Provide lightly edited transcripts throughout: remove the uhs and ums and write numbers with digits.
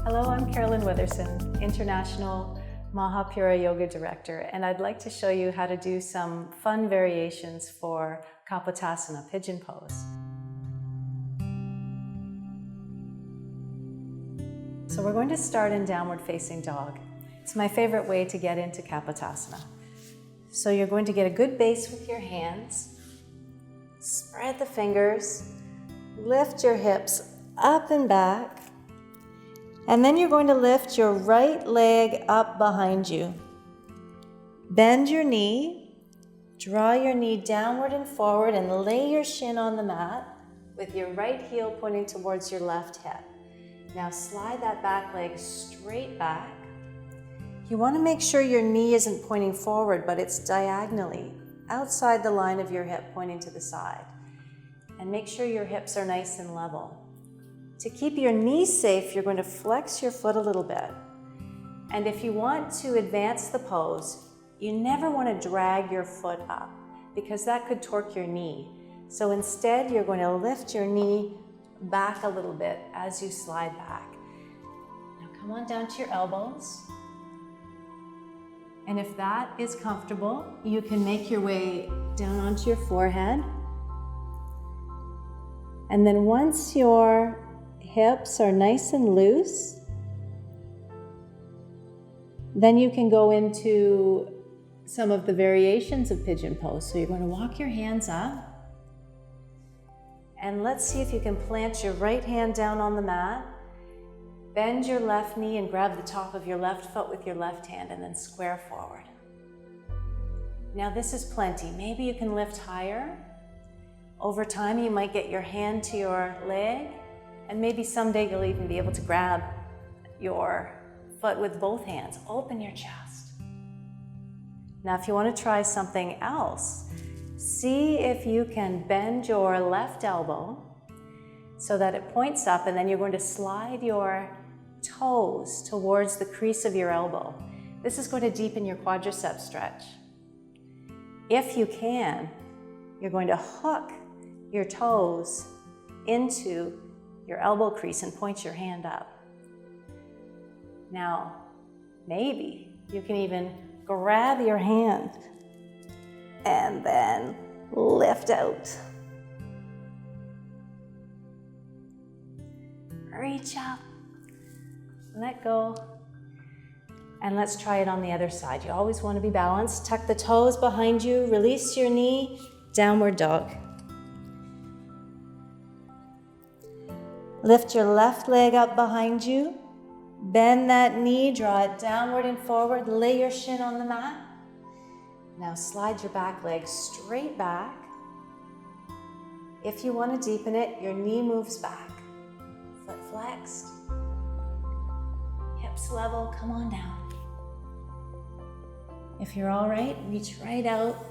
Hello, I'm Carolyn Weatherson, International Maha Pura Yoga Director, and I'd like to show you how to do some fun variations for Kapotasana, pigeon pose. So we're going to start in downward facing dog. It's my favorite way to get into Kapotasana. So you're going to get a good base with your hands, spread the fingers, lift your hips up and back, and then you're going to lift your right leg up behind you. Bend your knee, draw your knee downward and forward, and lay your shin on the mat with your right heel pointing towards your left hip. Now slide that back leg straight back. You want to make sure your knee isn't pointing forward, but it's diagonally outside the line of your hip pointing to the side. And make sure your hips are nice and level. To keep your knees safe, you're going to flex your foot a little bit. And if you want to advance the pose, you never want to drag your foot up because that could torque your knee. So instead, you're going to lift your knee back a little bit as you slide back. Now come on down to your elbows. And if that is comfortable, you can make your way down onto your forehead. And then once your hips are nice and loose, then you can go into some of the variations of pigeon pose. So you're going to walk your hands up, and let's see if you can plant your right hand down on the mat, bend your left knee and grab the top of your left foot with your left hand, and then square forward. Now this is plenty. Maybe you can lift higher. Over time you might get your hand to your leg, and maybe someday you'll even be able to grab your foot with both hands. Open your chest. Now, if you want to try something else, see if you can bend your left elbow so that it points up, and then you're going to slide your toes towards the crease of your elbow. This is going to deepen your quadricep stretch. If you can, you're going to hook your toes into your elbow crease and point your hand up. Now, maybe you can even grab your hand and then lift out. Reach up, let go, and let's try it on the other side. You always want to be balanced. Tuck the toes behind you, release your knee, downward dog. Lift your left leg up behind you, bend that knee, draw it downward and forward, lay your shin on the mat. Now slide your back leg straight back. If you want to deepen it, your knee moves back. Foot flexed, hips level, come on down. If you're all right, reach right out.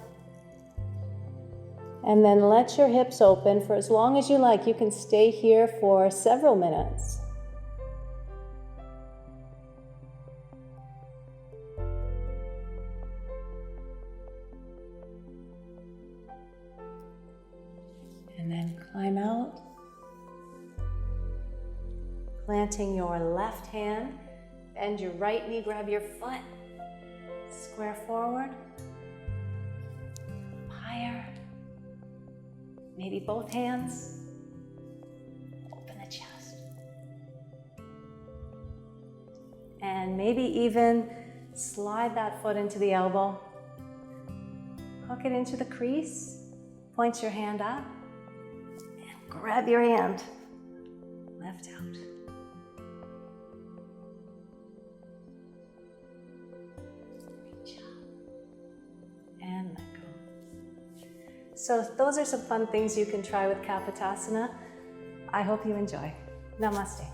And then let your hips open for as long as you like. You can stay here for several minutes. And then climb out. Planting your left hand, bend your right knee, grab your foot, square forward, higher. Maybe both hands, open the chest. And maybe even slide that foot into the elbow. Hook it into the crease, point your hand up, and grab your hand, lift out. Reach up, and let go. So those are some fun things you can try with Kapotasana. I hope you enjoy. Namaste.